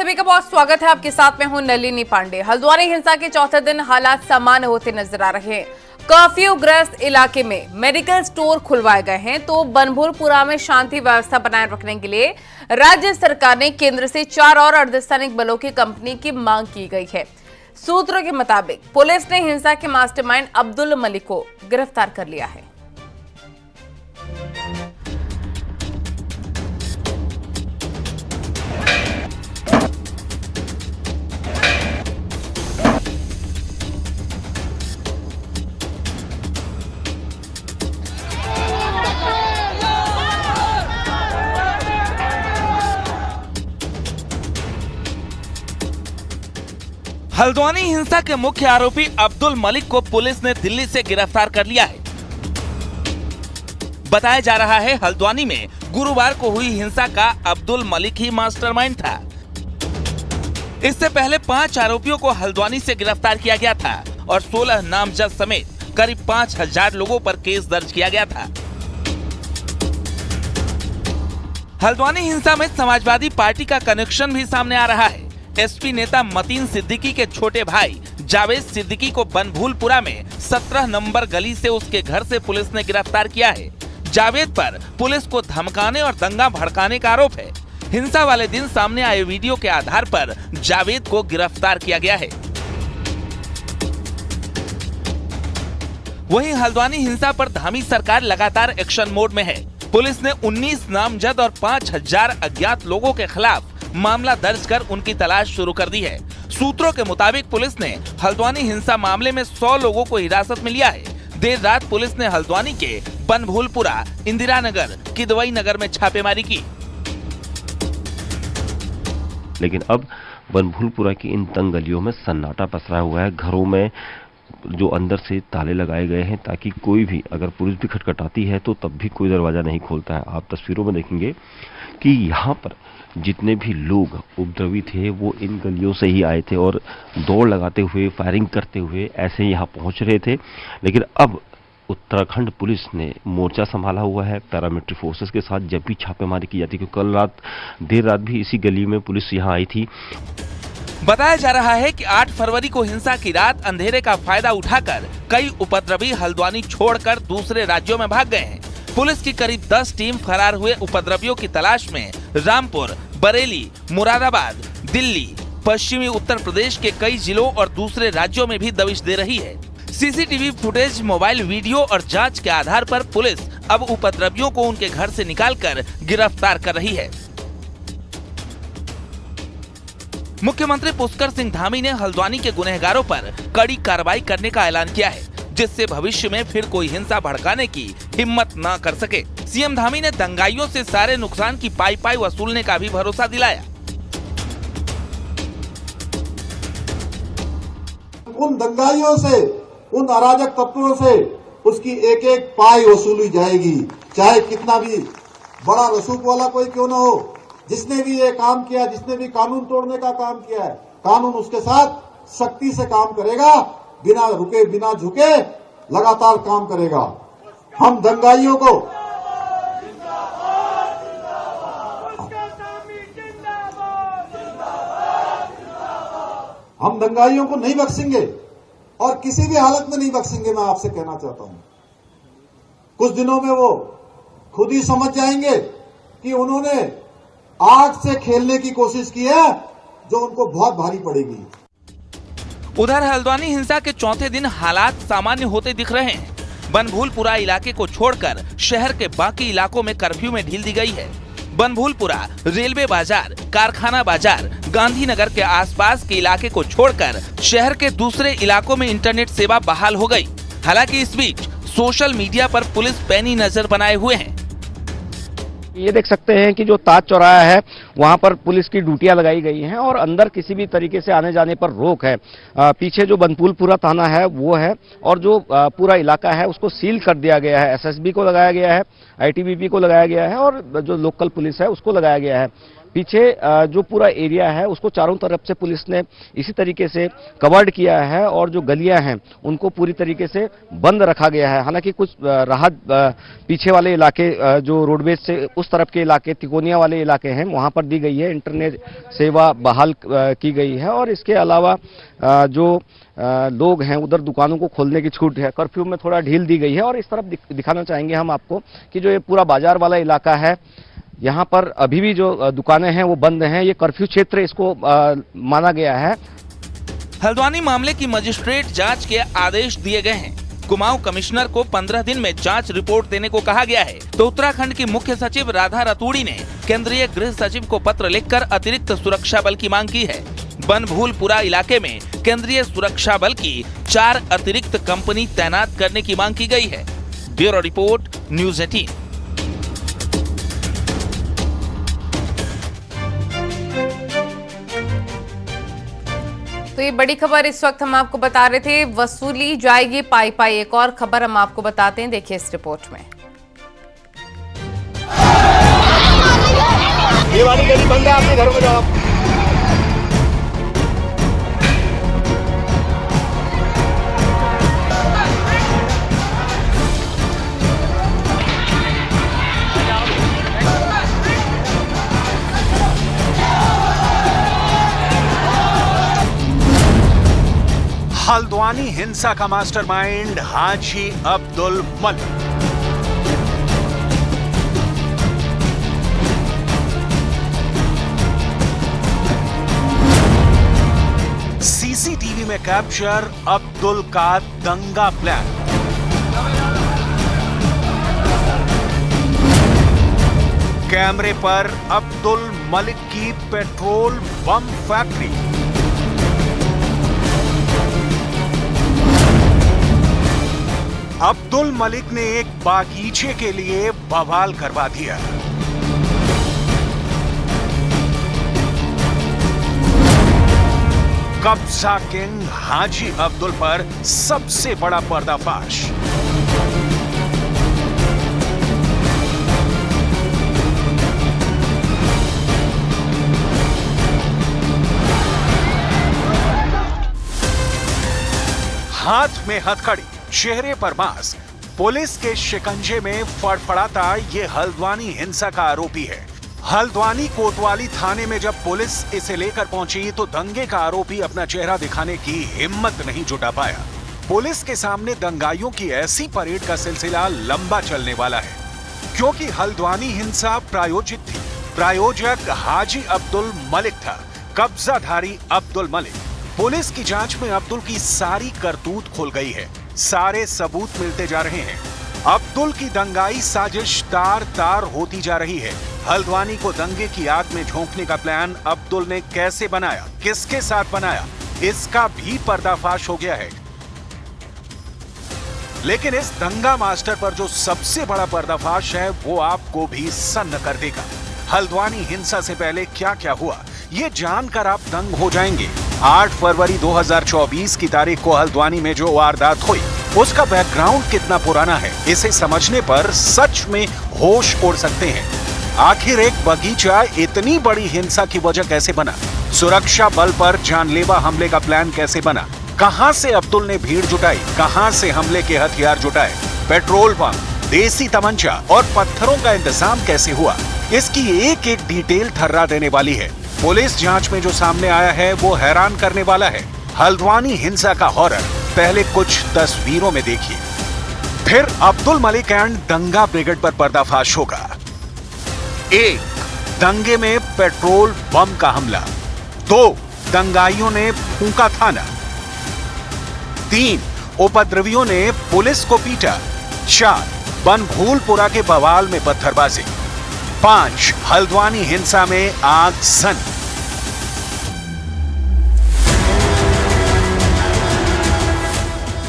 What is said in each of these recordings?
TV का बहुत स्वागत है। आपके साथ में हूं नलिनी पांडे। हल्द्वानी हिंसा के चौथे दिन हालात सामान्य होते नजर आ रहे हैं। कर्फ्यू ग्रस्त इलाके में मेडिकल स्टोर खुलवाए गए हैं, तो बनभूलपुरा में शांति व्यवस्था बनाए रखने के लिए राज्य सरकार ने केंद्र से 4 और अर्धसैनिक बलों की कंपनी की मांग की गई है। सूत्रों के मुताबिक पुलिस ने हिंसा के मास्टरमाइंड अब्दुल मलिक को गिरफ्तार कर लिया है। हल्द्वानी हिंसा के मुख्य आरोपी अब्दुल मलिक को पुलिस ने दिल्ली से गिरफ्तार कर लिया है। बताया जा रहा है हल्द्वानी में गुरुवार को हुई हिंसा का अब्दुल मलिक ही मास्टरमाइंड था। इससे पहले 5 आरोपियों को हल्द्वानी से गिरफ्तार किया गया था और 16 नामजद समेत करीब 5000 लोगों पर केस दर्ज किया गया था। हल्द्वानी हिंसा में समाजवादी पार्टी का कनेक्शन भी सामने आ रहा है। एसपी नेता मतीन सिद्दीकी के छोटे भाई जावेद सिद्दीकी को बनभूलपुरा में 17 नंबर गली से उसके घर से पुलिस ने गिरफ्तार किया है। जावेद पर पुलिस को धमकाने और दंगा भड़काने का आरोप है। हिंसा वाले दिन सामने आए वीडियो के आधार पर जावेद को गिरफ्तार किया गया है। वहीं हल्द्वानी हिंसा पर धामी सरकार लगातार एक्शन मोड में है। पुलिस ने 19 नामजद और 5000 अज्ञात लोगों के खिलाफ मामला दर्ज कर उनकी तलाश शुरू कर दी है। सूत्रों के मुताबिक पुलिस ने हल्द्वानी हिंसा मामले में 100 लोगों को हिरासत में लिया है। देर रात पुलिस ने हल्द्वानी के बनभूलपुरा, इंदिरा नगर, किदवई नगर में छापेमारी की। लेकिन अब बनभूलपुरा की इन तंग गलियों में सन्नाटा पसरा हुआ है। घरों में जो अंदर से ताले लगाए गए हैं ताकि कोई भी, अगर पुलिस भी खटखटाती है तो तब भी कोई दरवाजा नहीं खोलता है। आप तस्वीरों में देखेंगे कि यहाँ पर जितने भी लोग उपद्रवी थे वो इन गलियों से ही आए थे और दौड़ लगाते हुए, फायरिंग करते हुए ऐसे यहाँ पहुँच रहे थे। लेकिन अब उत्तराखंड पुलिस ने मोर्चा संभाला हुआ है पैरामिलिट्री फोर्सेस के साथ। जब भी छापेमारी की जाती है, क्योंकि देर रात भी इसी गली में पुलिस यहाँ आई थी। बताया जा रहा है कि 8 फरवरी को हिंसा की रात अंधेरे का फायदा उठाकर कई उपद्रवी हल्द्वानी छोड़कर दूसरे राज्यों में भाग गए हैं। पुलिस की करीब 10 टीम फरार हुए उपद्रवियों की तलाश में रामपुर, बरेली, मुरादाबाद, दिल्ली, पश्चिमी उत्तर प्रदेश के कई जिलों और दूसरे राज्यों में भी दबिश दे रही है। सीसीटीवी फुटेज, मोबाइल वीडियो और जांच के आधार पर पुलिस अब उपद्रवियों को उनके घर से निकालकर गिरफ्तार कर रही है। मुख्यमंत्री पुष्कर सिंह धामी ने हल्द्वानी के गुनहगारों पर कड़ी कार्रवाई करने का ऐलान किया है, जिससे भविष्य में फिर कोई हिंसा भड़काने की हिम्मत न कर सके। सीएम धामी ने दंगाइयों से सारे नुकसान की पाई वसूलने का भी भरोसा दिलाया। उन दंगाइयों से, उन अराजक तत्वों से उसकी एक एक पाई वसूली जाएगी, चाहे कितना भी बड़ा रसूख वाला कोई क्यों न हो। जिसने भी ये काम किया, जिसने भी कानून तोड़ने का काम किया है, कानून उसके साथ सख्ती से काम करेगा, बिना रुके बिना झुके लगातार काम करेगा। हम दंगाइयों को नहीं बख्शेंगे और किसी भी हालत में नहीं बख्शेंगे। मैं आपसे कहना चाहता हूं, कुछ दिनों में वो खुद ही समझ जाएंगे कि उन्होंने आग से खेलने की कोशिश की है, जो उनको बहुत भारी पड़ेगी। उधर हल्द्वानी हिंसा के चौथे दिन हालात सामान्य होते दिख रहे हैं। बनभूलपुरा इलाके को छोड़कर शहर के बाकी इलाकों में कर्फ्यू में ढील दी गई है। बनभूलपुरा, रेलवे बाजार, कारखाना बाजार, गांधीनगर के आसपास के इलाके को छोड़कर शहर के दूसरे इलाकों में इंटरनेट सेवा बहाल हो गई। हालांकि इस बीच सोशल मीडिया पर पुलिस पैनी नजर बनाए हुए है। ये देख सकते हैं कि जो ताज चौराहा है वहां पर पुलिस की ड्यूटियां लगाई गई हैं और अंदर किसी भी तरीके से आने जाने पर रोक है। पीछे जो बनभूलपुरा थाना है वो है और जो पूरा इलाका है उसको सील कर दिया गया है। एसएसबी को लगाया गया है, आईटीबीपी को लगाया गया है और जो लोकल पुलिस है उसको लगाया गया है। पीछे जो पूरा एरिया है उसको चारों तरफ से पुलिस ने इसी तरीके से कवर्ड किया है और जो गलियां हैं उनको पूरी तरीके से बंद रखा गया है। हालांकि कुछ राहत पीछे वाले इलाके जो रोडवेज से उस तरफ के इलाके, तिकोनिया वाले इलाके हैं, वहां पर दी गई है। इंटरनेट सेवा बहाल की गई है और इसके अलावा जो लोग हैं उधर दुकानों को खोलने की छूट है। कर्फ्यू में थोड़ा ढील दी गई है और इस तरफ दिखाना चाहेंगे हम आपको कि जो ये पूरा बाजार वाला इलाका है, यहाँ पर अभी भी जो दुकानें हैं वो बंद हैं। ये कर्फ्यू क्षेत्र इसको माना गया है। हल्द्वानी मामले की मजिस्ट्रेट जांच के आदेश दिए गए हैं। कुमाऊं कमिश्नर को 15 दिन में जांच रिपोर्ट देने को कहा गया है। तो उत्तराखंड की मुख्य सचिव राधा रतूड़ी ने केंद्रीय गृह सचिव को पत्र लिखकर अतिरिक्त सुरक्षा बल की मांग की है। बनभूलपुरा इलाके में केंद्रीय सुरक्षा बल की 4 अतिरिक्त कंपनी तैनात करने की मांग की गई है। Bureau report, news 18। तो ये बड़ी खबर इस वक्त हम आपको बता रहे थे, वसूली जाएगी पाई पाई। एक और खबर हम आपको बताते हैं, देखिए इस रिपोर्ट में। ये वाली गली बंद है, अपने घरों में जाओ। हल्द्वानी हिंसा का मास्टरमाइंड हाजी अब्दुल मलिक। सीसीटीवी में कैप्चर अब्दुल का दंगा प्लान। कैमरे पर अब्दुल मलिक की petrol bomb factory. Abdul Malik ने एक बागीचे के लिए बवाल करवा दिया। कब्जा किंग हाजी अब्दुल पर सबसे बड़ा पर्दाफाश। हाथ में हथकड़ी, चेहरे पर मास्क, पुलिस के शिकंजे में फड़फड़ाता ये हल्द्वानी हिंसा का आरोपी है। हल्द्वानी कोतवाली थाने में जब पुलिस इसे लेकर पहुंची तो दंगे का आरोपी अपना चेहरा दिखाने की हिम्मत नहीं जुटा पाया। पुलिस के सामने दंगाइयों की ऐसी परेड का सिलसिला लंबा चलने वाला है, क्योंकि हल्द्वानी हिंसा प्रायोजित थी। प्रायोजक हाजी अब्दुल मलिक था, कब्जाधारी अब्दुल मलिक। पुलिस की जांच में अब्दुल की सारी करतूत खुल गई है, सारे सबूत मिलते जा रहे हैं। अब्दुल की दंगाई साजिश तार तार होती जा रही है। हल्द्वानी को दंगे की आग में झोंकने का प्लान अब्दुल ने कैसे बनाया, किसके साथ बनाया, इसका भी पर्दाफाश हो गया है। लेकिन इस दंगा मास्टर पर जो सबसे बड़ा पर्दाफाश है वो आपको भी सन्न कर देगा। हल्द्वानी हिंसा से पहले क्या क्या हुआ, ये जानकर आप दंग हो जाएंगे। 8 फरवरी 2024 की तारीख को हल्द्वानी में जो वारदात हुई उसका बैकग्राउंड कितना पुराना है, इसे समझने पर सच में होश उड़ सकते हैं। आखिर एक बगीचा इतनी बड़ी हिंसा की वजह कैसे बना? सुरक्षा बल पर जानलेवा हमले का प्लान कैसे बना? कहां से अब्दुल ने भीड़ जुटाई, कहां से हमले के हथियार जुटाए? पेट्रोल पंप, देसी तमंचा और पत्थरों का इंतजाम कैसे हुआ? इसकी एक एक डिटेल थर्रा देने वाली है। पुलिस जांच में जो सामने आया है वो हैरान करने वाला है। हल्द्वानी हिंसा का हॉरर पहले कुछ तस्वीरों में देखिए, फिर अब्दुल मलिक एंड दंगा ब्रिगेड पर पर्दाफाश होगा। 1. दंगे में पेट्रोल बम का हमला। 2. दंगाइयों ने फूंका थाना। 3. उपद्रवियों ने पुलिस को पीटा। 4. बनभूलपुरा के बवाल में पत्थरबाजी। 5. हल्द्वानी हिंसा में आगजनी।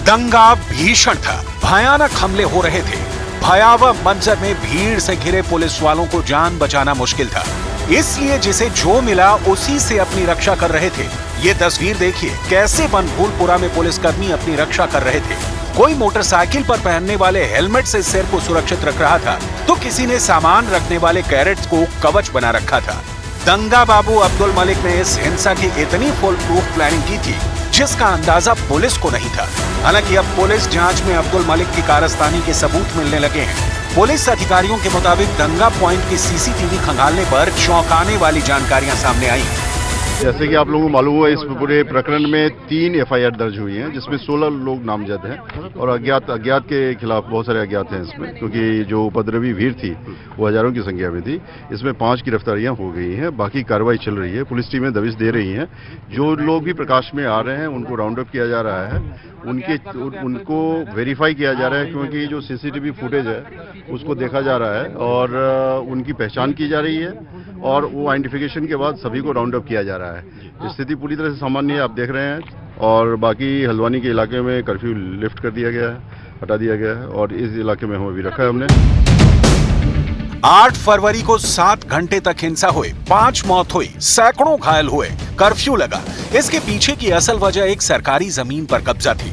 दंगा भीषण था, भयानक हमले हो रहे थे। भयावह मंजर में भीड़ से घिरे पुलिस वालों को जान बचाना मुश्किल था, इसलिए जिसे जो मिला उसी से अपनी रक्षा कर रहे थे। ये तस्वीर देखिए कैसे बनभूलपुरा में पुलिसकर्मी अपनी रक्षा कर रहे थे। कोई मोटरसाइकिल पर पहनने वाले हेलमेट से सिर को सुरक्षित रख रहा था, तो किसी ने सामान रखने वाले कैरेट्स को कवच बना रखा था। दंगा बाबू अब्दुल मलिक ने इस हिंसा की इतनी फुल प्रूफ प्लानिंग की थी जिसका अंदाजा पुलिस को नहीं था। हालांकि अब पुलिस जांच में अब्दुल मलिक की कारस्तानी के सबूत मिलने लगे हैं। पुलिस अधिकारियों के मुताबिक दंगा पॉइंट की सीसीटीवी खंगालने पर चौंकाने वाली जानकारियां सामने आई। जैसे कि आप लोगों को मालूम हुआ, इस पूरे प्रकरण में 3 एफआईआर दर्ज हुई हैं, जिसमें 16 लोग नामजद हैं और अज्ञात के खिलाफ बहुत सारे अज्ञात हैं इसमें, क्योंकि जो उपद्रवी भीड़ थी वो हजारों की संख्या में थी। इसमें 5 गिरफ्तारियां हो गई हैं, बाकी कार्रवाई चल रही है। पुलिस टीमें दबिश दे रही हैं। जो लोग भी प्रकाश में आ रहे हैं उनको राउंड अप किया जा रहा है, उनको वेरीफाई किया जा रहा है, क्योंकि जो सीसीटीवी फुटेज है उसको देखा जा रहा है और उनकी पहचान की जा रही है और वो आइडेंटिफिकेशन के बाद सभी को राउंड अप किया जा रहा है। स्थिति पूरी तरह से सामान्य है, आप देख रहे हैं। और बाकी हल्द्वानी के इलाके में कर्फ्यू लिफ्ट कर दिया गया है, हटा दिया गया है और इस इलाके में हम अभी रखा है हमने। 8 फरवरी को 7 घंटे तक हिंसा हुई, 5 मौत हुई, सैकड़ों घायल हुए, कर्फ्यू लगा। इसके पीछे की असल वजह एक सरकारी जमीन पर कब्जा थी।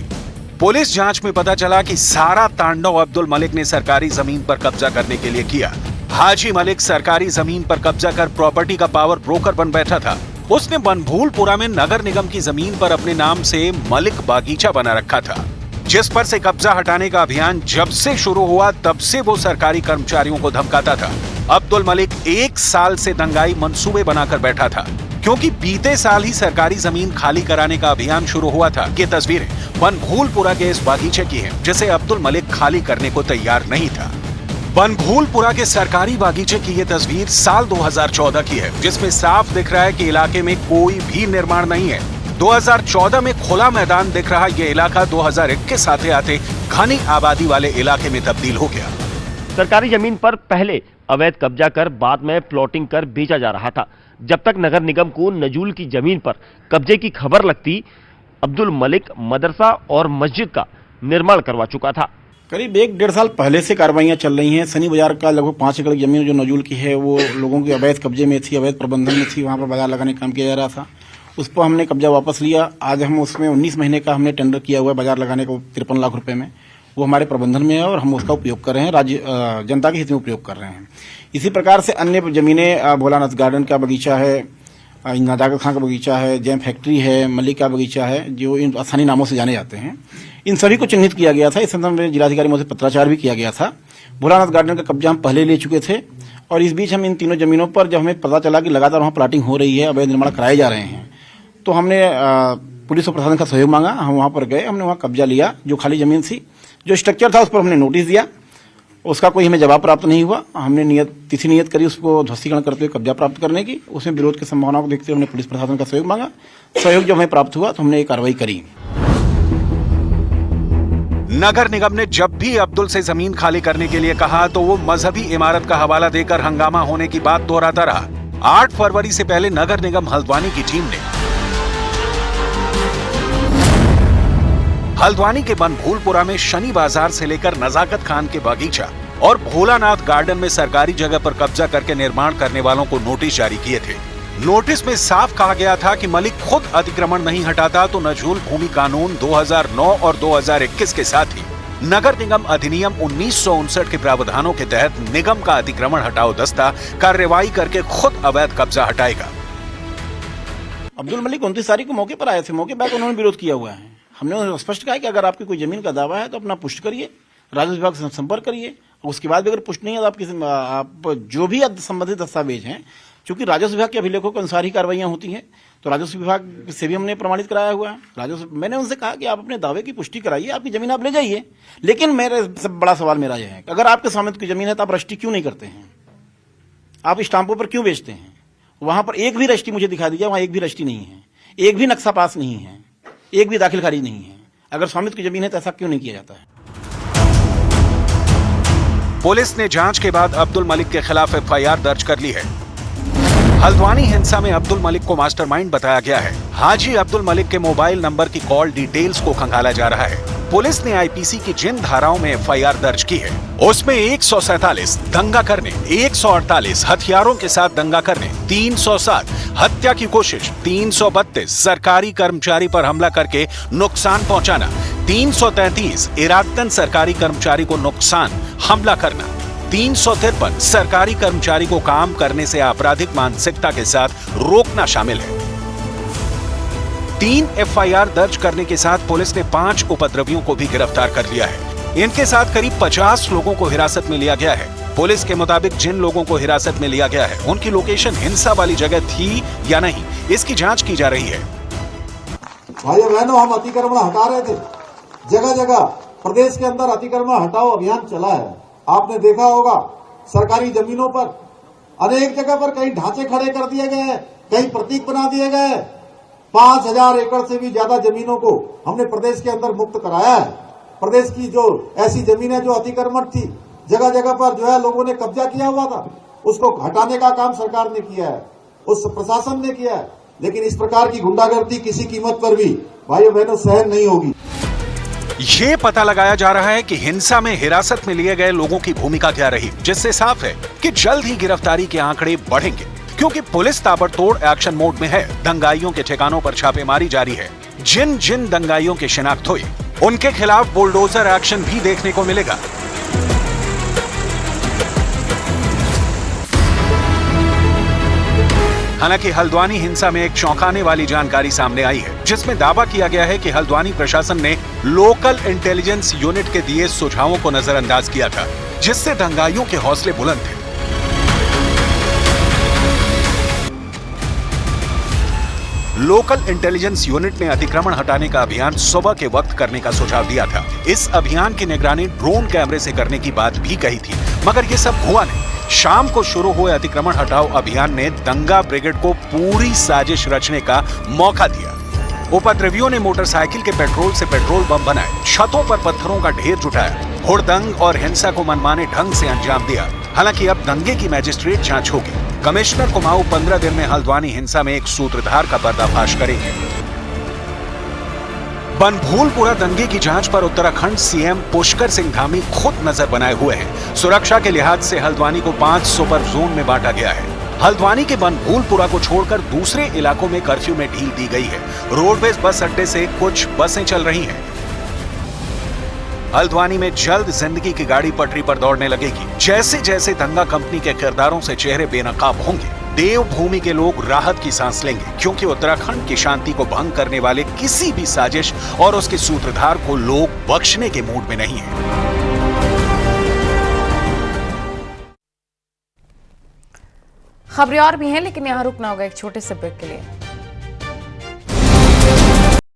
पुलिस जांच में पता चला कि सारा तांडव अब्दुल मलिक ने सरकारी जमीन पर कब्जा करने के लिए किया। हाजी मलिक सरकारी जमीन पर कब्जा कर प्रॉपर्टी का पावर ब्रोकर बन बैठा था। उसने बनभूलपुरा में नगर निगम की जमीन पर अपने नाम से मलिक बागीचा बना रखा था, जिस पर से कब्जा हटाने का अभियान जब से शुरू हुआ तब से वो सरकारी कर्मचारियों को धमकाता था। अब्दुल मलिक 1 साल से दंगाई मंसूबे बनाकर बैठा था, क्योंकि बीते साल ही सरकारी जमीन खाली कराने का अभियान शुरू हुआ था। ये तस्वीरें बनभूलपुरा के इस बागीचे की हैं, जिसे अब्दुल मलिक खाली करने को तैयार नहीं था। बनभूलपुरा के सरकारी बागीचे की ये तस्वीर साल 2014 की है, जिसमें साफ दिख रहा है कि इलाके में कोई भी निर्माण नहीं है। 2014 में खुला मैदान दिख रहा ये इलाका 2021 आते आते घनी आबादी वाले इलाके में तब्दील हो गया। सरकारी जमीन पर पहले अवैध कब्जा कर बाद में प्लॉटिंग कर बेचा जा रहा था। जब तक नगर निगम को नजूल की जमीन पर कब्जे की खबर लगती, अब्दुल मलिक मदरसा और मस्जिद का निर्माण करवा चुका था। करीब 1-1.5 साल पहले से कार्रवाइयां चल रही हैं। सनी बाजार का लगभग 5 एकड़ जमीन जो नजूल की है वो लोगों के अवैध कब्जे में थी, अवैध प्रबंधन में थी। वहां पर बाजार लगाने का काम किया जा रहा था। उस पर हमने कब्जा वापस लिया। आज हम उसमें 19 महीने का हमने टेंडर किया हुआ है बाजार लगाने को 53 लाख रुपए में। वो हमारे प्रबंधन में है और हम उसका उपयोग कर रहे हैं, राज्य जनता के हित में उपयोग कर रहे हैं। इसी प्रकार से अन्य जमीनें, भोलानाथ गार्डन का बगीचा है, नजाकत खां का बगीचा है, जैम फैक्ट्री है, मलिक का बगीचा है, जो इन स्थानीय नामों से जाने जाते हैं, इन सभी को चिन्हित किया गया था। इस संदर्भ में जिलाधिकारी महोदय से पत्राचार भी किया गया था। भोलानाथ गार्डन का कब्जा हम पहले ले चुके थे और इस बीच हम इन तीनों जमीनों पर जब हमें पता चला कि लगातार वहाँ प्लाटिंग हो रही है, अवैध निर्माण कराए जा रहे हैं, तो हमने पुलिस और प्रशासन का सहयोग मांगा। हम वहाँ पर गए, हमने वहाँ कब्जा लिया। जो खाली जमीन थी, जो स्ट्रक्चर था, उस पर हमने नोटिस दिया। उसका कोई हमें जवाब प्राप्त नहीं हुआ। हमने तिथि नियत करी उसको ध्वस्तीकरण करते हुए कब्जा प्राप्त करने की। उसमें विरोध की संभावना को देखते हुए हमने पुलिस प्रशासन का सहयोग मांगा। सहयोग जब हमें प्राप्त हुआ तो हमने ये कार्रवाई करी। नगर निगम ने जब भी अब्दुल से जमीन खाली करने के लिए कहा तो वो मजहबी इमारत का हवाला देकर हंगामा होने की बात दोहराता रहा। 8 फरवरी से पहले नगर निगम हल्द्वानी की टीम ने हल्द्वानी के बनभूलपुरा में शनि बाजार से लेकर नजाकत खान के बागीचा और भोलानाथ गार्डन में सरकारी जगह पर कब्जा करके निर्माण करने वालों को नोटिस जारी किए थे। नोटिस में साफ कहा गया था कि मलिक खुद अतिक्रमण नहीं हटाता तो नजूल भूमि कानून 2009 और 2021 के साथ ही नगर निगम अधिनियम 1959 के प्रावधानों के तहत निगम का अतिक्रमण हटाओ दस्ता कार्रवाई करके खुद अवैध कब्जा हटाएगा। अब्दुल मलिक 29 तारीख को मौके पर आए थे। मौके पर उन्होंने विरोध किया हुआ है। हमने उन्हें स्पष्ट कहा कि अगर आपकी कोई जमीन का दावा है तो अपना पुष्ट करिए, राजस्व विभाग से संपर्क करिए। उसके बाद भी अगर पुष्ट नहीं है तो आप जो भी संबंधित दस्तावेज हैं, चूंकि राजस्व विभाग के अभिलेखों के अनुसार ही कार्रवाइयां होती हैं, तो राजस्व विभाग से भी हमने प्रमाणित कराया हुआ है। मैंने उनसे कहा कि आप अपने दावे की पुष्टि कराइए, आपकी जमीन आप ले जाइए। लेकिन मेरे सबसे बड़ा सवाल मेरा यह है कि अगर आपके स्वामित्व की जमीन है तो आप रजिस्ट्री क्यों नहीं करते हैं? आप स्टाम्पों पर क्यों बेचते हैं? वहां पर एक भी रजिस्ट्री मुझे दिखा दीजिए, वहां एक भी रजिस्ट्री नहीं है, एक भी नक्शा पास नहीं है, एक भी दाखिल खारिज नहीं है। अगर स्वामित्व की जमीन है तो ऐसा क्यों नहीं किया जाता है? पुलिस ने जांच के बाद अब्दुल मलिक के खिलाफ एफआईआर दर्ज कर ली है। हल्द्वानी हिंसा में अब्दुल मलिक को मास्टरमाइंड बताया गया है। हाजी अब्दुल मलिक के मोबाइल नंबर की कॉल डिटेल्स को खंगाला जा रहा है। पुलिस ने आईपीसी की जिन धाराओं में एफआईआर दर्ज की है उसमें 147 दंगा करने, 148 हथियारों के साथ दंगा करने, 307 हत्या की कोशिश, 332 सरकारी कर्मचारी पर हमला करके नुकसान पहुंचाना, 333 इरादतन सरकारी कर्मचारी को नुकसान हमला करना, 353 सरकारी कर्मचारी को काम करने से आपराधिक मानसिकता के साथ रोकना शामिल है। 3 एफआईआर दर्ज करने के साथ पुलिस ने 5 उपद्रवियों को भी गिरफ्तार कर लिया है। इनके साथ करीब 50 लोगों को हिरासत में लिया गया है। पुलिस के मुताबिक जिन लोगों को हिरासत में लिया गया है उनकी लोकेशन हिंसा वाली जगह थी या नहीं, इसकी जांच की जा रही है। भाइयों बहनों, हम अतिक्रमण हटा रहे थे, जगह जगह प्रदेश के अंदर अतिक्रमण हटाओ अभियान चला है। आपने देखा होगा सरकारी जमीनों पर अनेक जगह पर कहीं ढांचे खड़े कर दिए गए हैं, कहीं प्रतीक बना दिए गए हैं। 5000 एकड़ से भी ज्यादा जमीनों को हमने प्रदेश के अंदर मुक्त कराया है। प्रदेश की जो ऐसी जमीनें जो अतिक्रमण थी, जगह जगह पर जो है लोगों ने कब्जा किया हुआ था, उसको हटाने का काम सरकार ने किया है, उस प्रशासन ने किया है। लेकिन इस प्रकार की गुंडागर्दी किसी कीमत पर भी भाइयों बहनों सहन नहीं होगी। ये पता लगाया जा रहा है कि हिंसा में हिरासत में लिए गए लोगों की भूमिका क्या रही, जिससे साफ है कि जल्द ही गिरफ्तारी के आंकड़े बढ़ेंगे, क्योंकि पुलिस ताबड़तोड़ एक्शन मोड में है। दंगाइयों के ठिकानों पर छापेमारी जारी है। जिन जिन दंगाइयों की शिनाख्त हुई उनके खिलाफ बुलडोजर एक्शन भी देखने को मिलेगा। हालांकि हल्द्वानी हिंसा में एक चौंकाने वाली जानकारी सामने आई है, जिसमें दावा किया गया है कि हल्द्वानी प्रशासन ने लोकल इंटेलिजेंस यूनिट के दिए सुझावों को नजरअंदाज किया था, जिससे दंगाइयों के हौसले बुलंद थे। लोकल इंटेलिजेंस यूनिट ने अतिक्रमण हटाने का अभियान सुबह के वक्त करने का सुझाव दिया था। इस अभियान की निगरानी ड्रोन कैमरे से करने की बात भी कही थी, मगर ये सब हुआ नहीं। शाम को शुरू हुए अतिक्रमण हटाओ अभियान ने दंगा ब्रिगेड को पूरी साजिश रचने का मौका दिया। उपद्रवियों ने मोटरसाइकिल के पेट्रोल से पेट्रोल बम बनाए, छतों पर पत्थरों का ढेर जुटाया, हुड़दंग और हिंसा को मनमाने ढंग से अंजाम दिया। हालांकि अब दंगे की मैजिस्ट्रेट जांच होगी। कमिश्नर कुमाऊं 15 दिन में हल्द्वानी हिंसा में एक सूत्रधार का पर्दाफाश करेंगे। बनभूलपुरा दंगे की जांच पर उत्तराखंड सीएम पुष्कर सिंह धामी खुद नजर बनाए हुए हैं। सुरक्षा के लिहाज से हल्द्वानी को 5 सुपर जोन में बांटा गया है। हल्द्वानी के बनभूलपुरा को छोड़कर दूसरे इलाकों में कर्फ्यू में ढील दी गई है। रोडवेज बस अड्डे से कुछ बसें चल रही हैं। हल्द्वानी में जल्द जिंदगी की गाड़ी पटरी पर दौड़ने लगेगी। जैसे जैसे दंगा कंपनी के किरदारों से चेहरे बेनकाब होंगे, देवभूमि के लोग राहत की सांस लेंगे, क्योंकि उत्तराखंड की शांति को भंग करने वाले किसी भी साजिश और उसके सूत्रधार को लोग बख्शने के मूड में नहीं है। खबरें और भी हैं, लेकिन यहाँ रुकना होगा एक छोटे से ब्रेक के लिए।